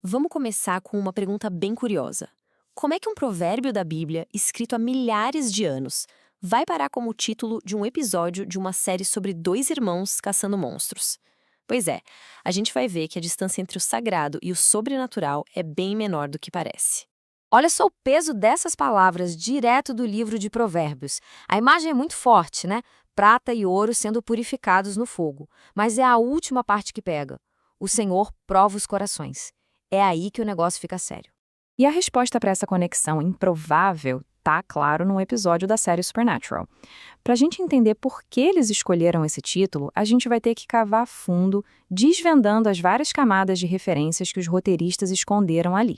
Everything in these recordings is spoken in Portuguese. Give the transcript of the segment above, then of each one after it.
Vamos começar com uma pergunta bem curiosa. Como é que um provérbio da Bíblia, escrito há milhares de anos, vai parar como título de um episódio de uma série sobre dois irmãos caçando monstros? Pois é, a gente vai ver que a distância entre o sagrado e o sobrenatural é bem menor do que parece. Olha só o peso dessas palavras direto do livro de Provérbios. A imagem é muito forte, né? Prata e ouro sendo purificados no fogo. Mas é a última parte que pega. O Senhor prova os corações. É aí que o negócio fica sério. E a resposta para essa conexão improvável tá, claro, num episódio da série Supernatural. Para a gente entender por que eles escolheram esse título, a gente vai ter que cavar a fundo, desvendando as várias camadas de referências que os roteiristas esconderam ali.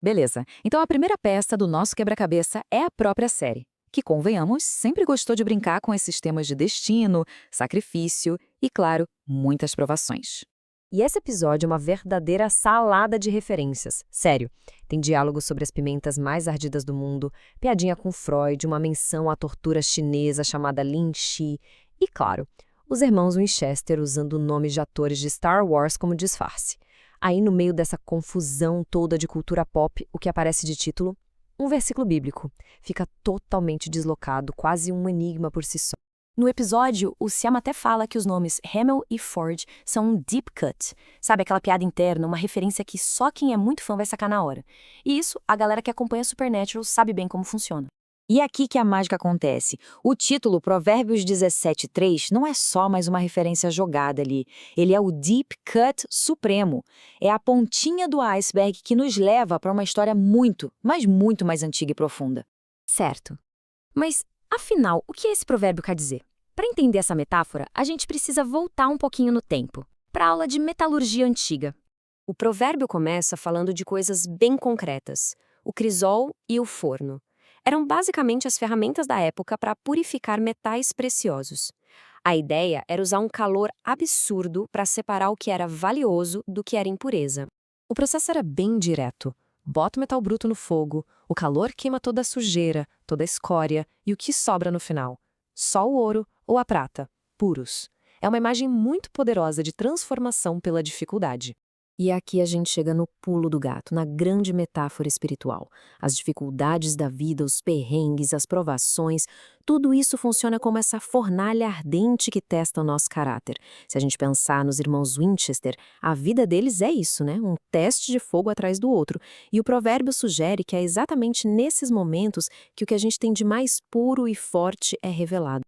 Beleza, então a primeira peça do nosso quebra-cabeça é a própria série, que, convenhamos, sempre gostou de brincar com esses temas de destino, sacrifício e, claro, muitas provações. E esse episódio é uma verdadeira salada de referências. Sério, tem diálogo sobre as pimentas mais ardidas do mundo, piadinha com Freud, uma menção à tortura chinesa chamada Lin Shi e, claro, os irmãos Winchester usando nomes de atores de Star Wars como disfarce. Aí, no meio dessa confusão toda de cultura pop, o que aparece de título? Um versículo bíblico. Fica totalmente deslocado, quase um enigma por si só. No episódio, o Siam até fala que os nomes Hamill e Ford são um deep cut. Sabe aquela piada interna, uma referência que só quem é muito fã vai sacar na hora. E isso, a galera que acompanha Supernatural sabe bem como funciona. E é aqui que a mágica acontece. O título Provérbios 17:3 não é só mais uma referência jogada ali. Ele é o deep cut supremo. É a pontinha do iceberg que nos leva para uma história muito, mas muito mais antiga e profunda. Certo. Mas, afinal, o que esse provérbio quer dizer? Para entender essa metáfora, a gente precisa voltar um pouquinho no tempo, para a aula de metalurgia antiga. O provérbio começa falando de coisas bem concretas: o crisol e o forno. Eram basicamente as ferramentas da época para purificar metais preciosos. A ideia era usar um calor absurdo para separar o que era valioso do que era impureza. O processo era bem direto. Bota o metal bruto no fogo, o calor queima toda a sujeira, toda a escória e o que sobra no final? Só o ouro ou a prata, puros. É uma imagem muito poderosa de transformação pela dificuldade. E aqui a gente chega no pulo do gato, na grande metáfora espiritual. As dificuldades da vida, os perrengues, as provações, tudo isso funciona como essa fornalha ardente que testa o nosso caráter. Se a gente pensar nos irmãos Winchester, a vida deles é isso, né? Um teste de fogo atrás do outro. E o provérbio sugere que é exatamente nesses momentos que o que a gente tem de mais puro e forte é revelado.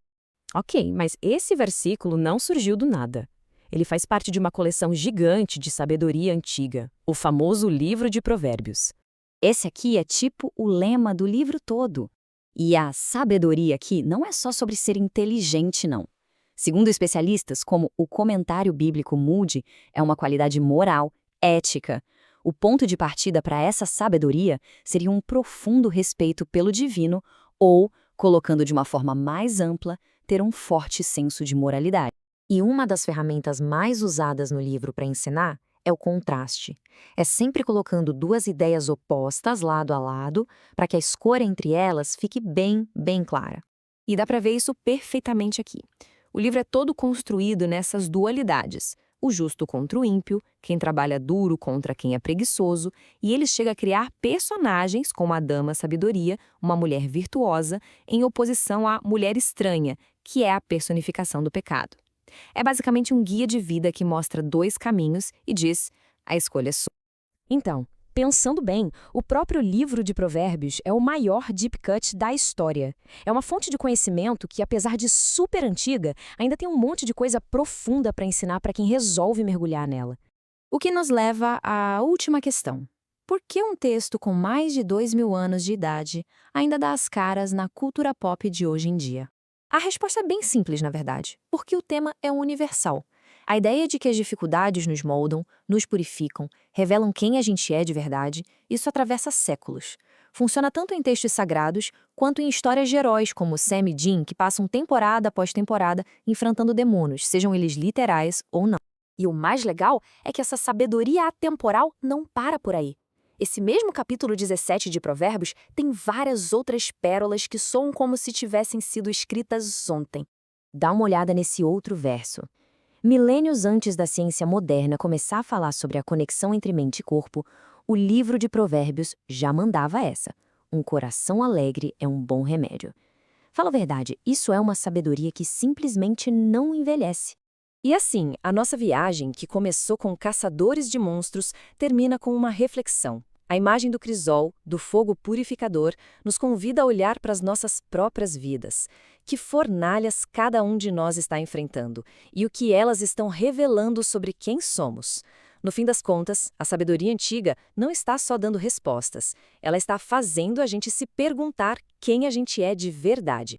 Ok, mas esse versículo não surgiu do nada. Ele faz parte de uma coleção gigante de sabedoria antiga, o famoso livro de Provérbios. Esse aqui é tipo o lema do livro todo. E a sabedoria aqui não é só sobre ser inteligente, não. Segundo especialistas, como o comentário bíblico Moody, é uma qualidade moral, ética. O ponto de partida para essa sabedoria seria um profundo respeito pelo divino ou, colocando de uma forma mais ampla, ter um forte senso de moralidade. E uma das ferramentas mais usadas no livro para ensinar é o contraste. É sempre colocando duas ideias opostas lado a lado para que a escolha entre elas fique bem, bem clara. E dá para ver isso perfeitamente aqui. O livro é todo construído nessas dualidades. O justo contra o ímpio, quem trabalha duro contra quem é preguiçoso, e ele chega a criar personagens como a dama sabedoria, uma mulher virtuosa, em oposição à mulher estranha, que é a personificação do pecado. É basicamente um guia de vida que mostra dois caminhos e diz: a escolha é sua. Então, pensando bem, o próprio livro de Provérbios é o maior deep cut da história. É uma fonte de conhecimento que, apesar de super antiga, ainda tem um monte de coisa profunda para ensinar para quem resolve mergulhar nela. O que nos leva à última questão. Por que um texto com mais de 2000 anos de idade ainda dá as caras na cultura pop de hoje em dia? A resposta é bem simples, na verdade, porque o tema é universal. A ideia de que as dificuldades nos moldam, nos purificam, revelam quem a gente é de verdade, isso atravessa séculos. Funciona tanto em textos sagrados, quanto em histórias de heróis como Sam e Dean, que passam temporada após temporada enfrentando demônios, sejam eles literais ou não. E o mais legal é que essa sabedoria atemporal não para por aí. Esse mesmo capítulo 17 de Provérbios tem várias outras pérolas que soam como se tivessem sido escritas ontem. Dá uma olhada nesse outro verso. Milênios antes da ciência moderna começar a falar sobre a conexão entre mente e corpo, o livro de Provérbios já mandava essa. Um coração alegre é um bom remédio. Fala a verdade, isso é uma sabedoria que simplesmente não envelhece. E assim, a nossa viagem, que começou com caçadores de monstros, termina com uma reflexão. A imagem do crisol, do fogo purificador, nos convida a olhar para as nossas próprias vidas. Que fornalhas cada um de nós está enfrentando e o que elas estão revelando sobre quem somos. No fim das contas, a sabedoria antiga não está só dando respostas, ela está fazendo a gente se perguntar quem a gente é de verdade.